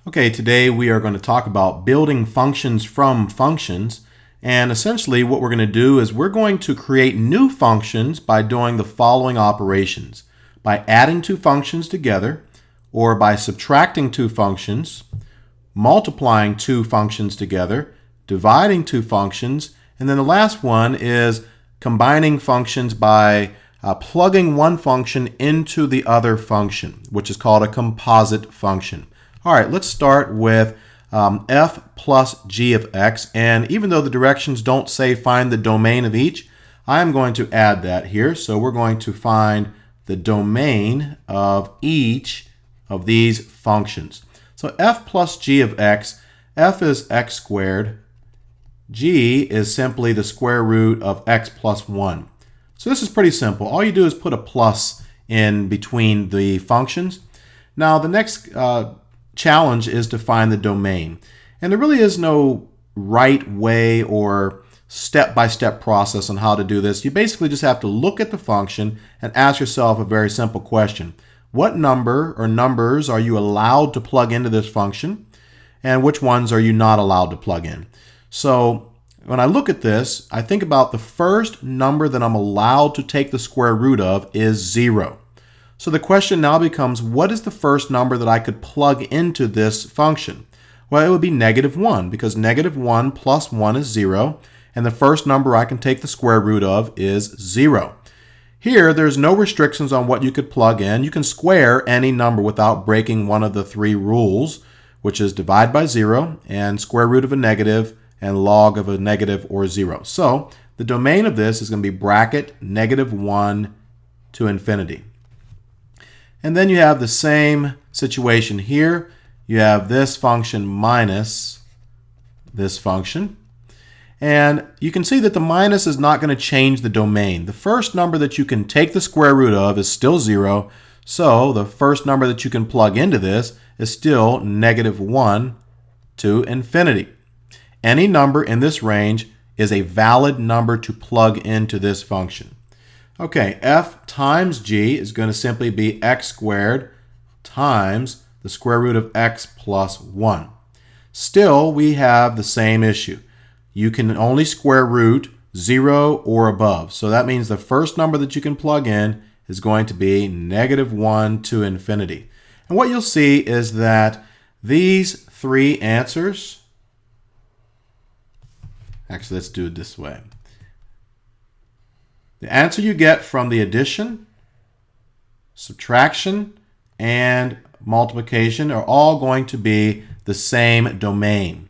Okay, today we are going to talk about building functions from functions. And essentially what we're going to do is we're going to create new functions by doing the following operations. By adding two functions together, or by subtracting two functions, multiplying two functions together, dividing two functions, and then the last one is combining functions by plugging one function into the other function, which is called a composite function. All right, let's start with f plus g of x, and even though the directions don't say find the domain of each, I'm going to add that here. So we're going to find the domain of each of these functions. So f plus g of x, f is x squared, g is simply the square root of x plus 1. So this is pretty simple. All you do is put a plus in between the functions. Now the next challenge is to find the domain. And there really is no right way or step-by-step process on how to do this. You basically just have to look at the function and ask yourself a very simple question. What number or numbers are you allowed to plug into this function, and which ones are you not allowed to plug in? So when I look at this, I think about the first number that I'm allowed to take the square root of is 0. So the question now becomes, what is the first number that I could plug into this function? Well, it would be -1, because -1 plus 1 is 0, and the first number I can take the square root of is 0. Here, there's no restrictions on what you could plug in. You can square any number without breaking one of the three rules, which is divide by 0, and square root of a negative, and log of a negative or 0. So the domain of this is going to be bracket -1 to infinity. And then you have the same situation here. You have this function minus this function. And you can see that the minus is not going to change the domain. The first number that you can take the square root of is still 0. So the first number that you can plug into this is still -1 to infinity. Any number in this range is a valid number to plug into this function. Okay, f times g is going to simply be x squared times the square root of x plus 1. Still, we have the same issue. You can only square root 0 or above. So that means the first number that you can plug in is going to be -1 to infinity. And what you'll see is that these three answers, actually let's do it this way. The answer you get from the addition, subtraction, and multiplication are all going to be the same domain.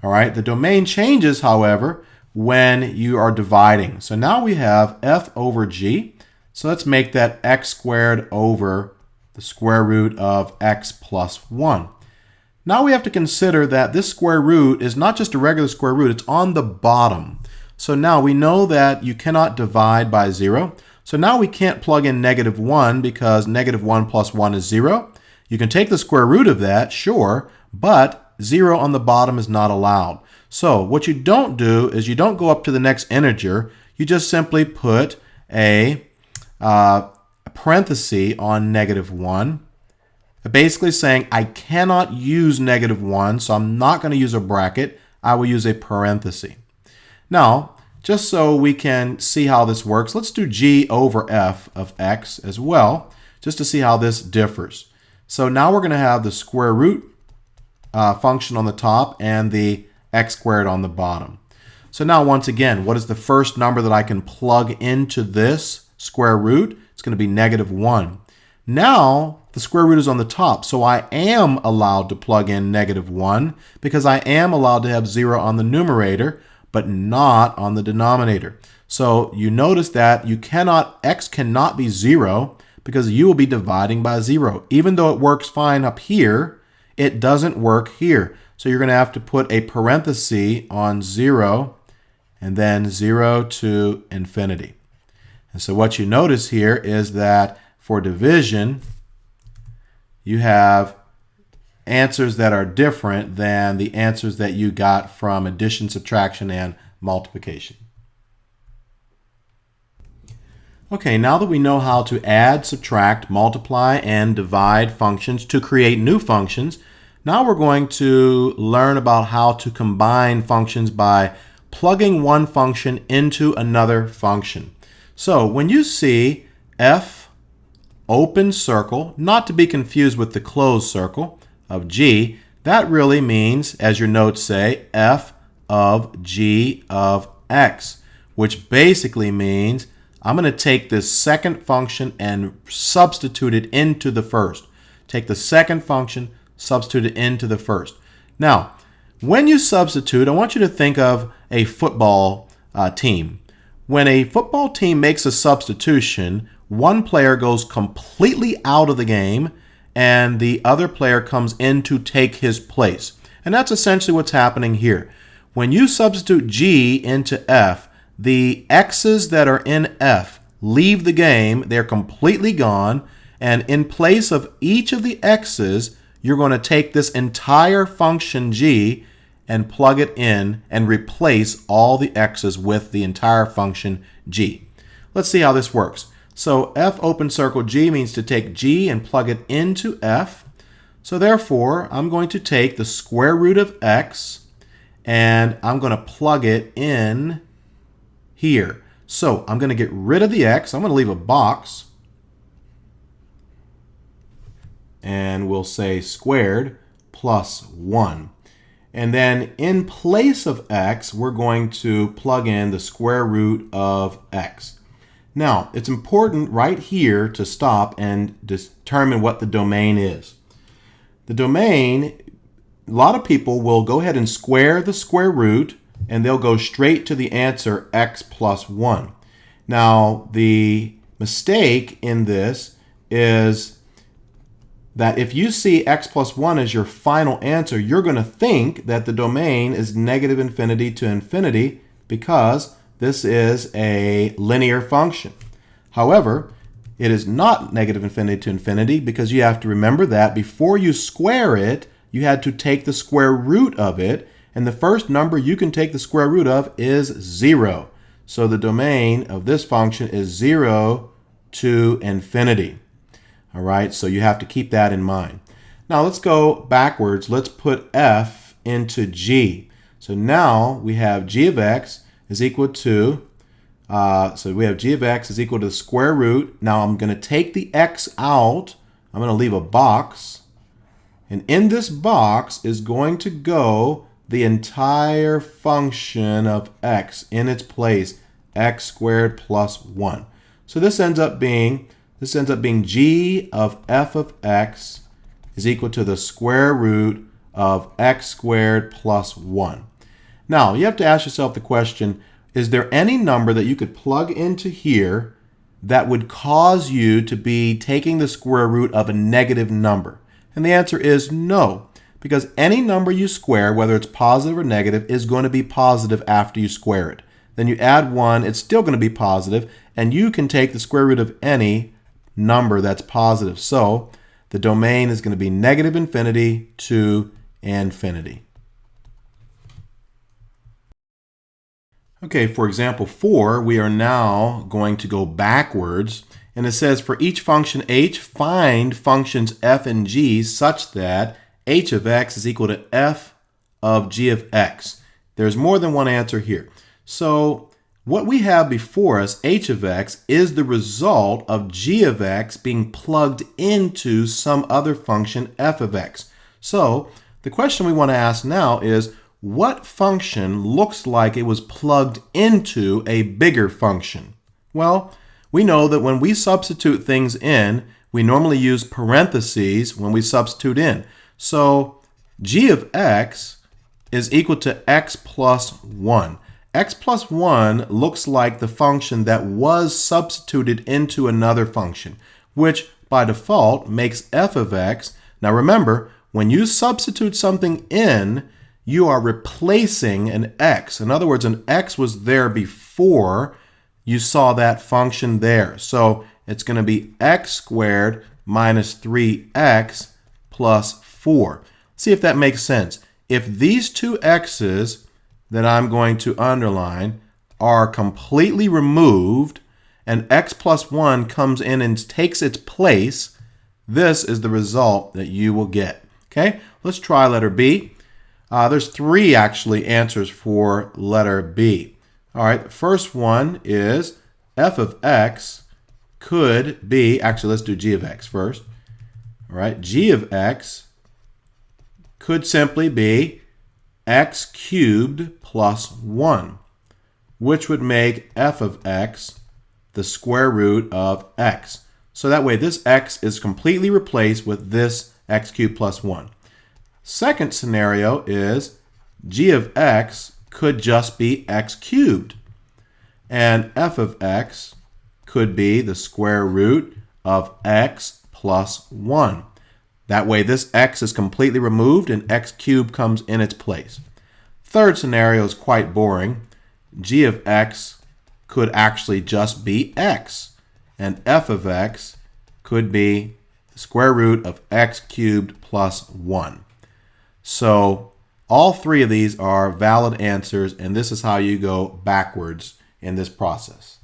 All right, the domain changes, however, when you are dividing. So now we have f over g. So let's make that x squared over the square root of x plus 1. Now we have to consider that this square root is not just a regular square root, it's on the bottom. So now we know that you cannot divide by 0. So now we can't plug in -1 because -1 plus 1 is 0. You can take the square root of that, sure, but 0 on the bottom is not allowed. So what you don't do is you don't go up to the next integer. You just simply put a parenthesis on -1, basically saying I cannot use -1, so I'm not going to use a bracket. I will use a parenthesis. Now, just so we can see how this works, let's do g over f of x as well, just to see how this differs. So now we're going to have the square root function on the top and the x squared on the bottom. So now once again, what is the first number that I can plug into this square root? It's going to be -1. Now the square root is on the top, so I am allowed to plug in -1 because I am allowed to have 0 on the numerator, but not on the denominator. So you notice that x cannot be 0 because you will be dividing by 0. Even though it works fine up here, it doesn't work here. So you're going to have to put a parenthesis on 0 and then 0 to infinity. And so what you notice here is that for division, you have answers that are different than the answers that you got from addition, subtraction, and multiplication. Okay, now that we know how to add, subtract, multiply, and divide functions to create new functions, Now we're going to learn about how to combine functions by plugging one function into another function. So when you see f open circle, not to be confused with the closed circle of g, that really means, as your notes say, f of g of x, which basically means I'm going to take this second function and substitute it into the first. Take the second function, substitute it into the first. Now, when you substitute, I want you to think of a football team. When a football team makes a substitution, one player goes completely out of the game and the other player comes in to take his place. And that's essentially what's happening here. When you substitute G into F, the X's that are in F leave the game. They're completely gone. And in place of each of the X's, you're going to take this entire function G and plug it in and replace all the X's with the entire function G. Let's see how this works. So F open circle G means to take G and plug it into F. So therefore, I'm going to take the square root of X and I'm going to plug it in here. So I'm going to get rid of the X. I'm going to leave a box. And we'll say squared plus 1. And then in place of x, we're going to plug in the square root of x. Now, it's important right here to stop and determine what the domain is. The domain, a lot of people will go ahead and square the square root, and they'll go straight to the answer x plus 1. Now, the mistake in this is that if you see x plus 1 as your final answer, you're going to think that the domain is negative infinity to infinity because this is a linear function. However, it is not negative infinity to infinity because you have to remember that before you square it, you had to take the square root of it, and the first number you can take the square root of is 0. So the domain of this function is 0 to infinity. All right, so you have to keep that in mind. Now let's go backwards. Let's put f into g. So now we have g of x is equal to, the square root. Now I'm going to take the x out. I'm going to leave a box. And in this box is going to go the entire function of x in its place, x squared plus 1. So this ends up being g of f of x is equal to the square root of x squared plus 1. Now, you have to ask yourself the question, is there any number that you could plug into here that would cause you to be taking the square root of a negative number? And the answer is no, because any number you square, whether it's positive or negative, is going to be positive after you square it. Then you add 1, it's still going to be positive, and you can take the square root of any number that's positive. So the domain is going to be negative infinity to infinity. Okay, for example 4, we are now going to go backwards, and it says for each function h, find functions f and g such that h of x is equal to f of g of x. There's more than one answer here. So what we have before us, h of x, is the result of g of x being plugged into some other function, f of x. So the question we want to ask now is, what function looks like it was plugged into a bigger function? Well, we know that when we substitute things in, we normally use parentheses when we substitute in. So g of x is equal to x plus 1. X plus 1 looks like the function that was substituted into another function, which by default makes f of x. Now remember, when you substitute something in, you are replacing an x. In other words, an x was there before you saw that function there. So it's going to be x squared minus 3x plus 4. See if that makes sense. If these two x's that I'm going to underline are completely removed and x plus 1 comes in and takes its place, this is the result that you will get. Okay? let's try letter B. There's three actually answers for letter B. All right, the first one is f of x could be, actually let's do g of x first. All right, g of x could simply be x cubed plus 1, which would make f of x the square root of x. So that way this x is completely replaced with this x cubed plus 1. Second scenario is g of x could just be x cubed, and f of x could be the square root of x plus 1. That way this x is completely removed and x cubed comes in its place. Third scenario is quite boring. G of x could actually just be x, and f of x could be the square root of x cubed plus 1. So all three of these are valid answers, and this is how you go backwards in this process.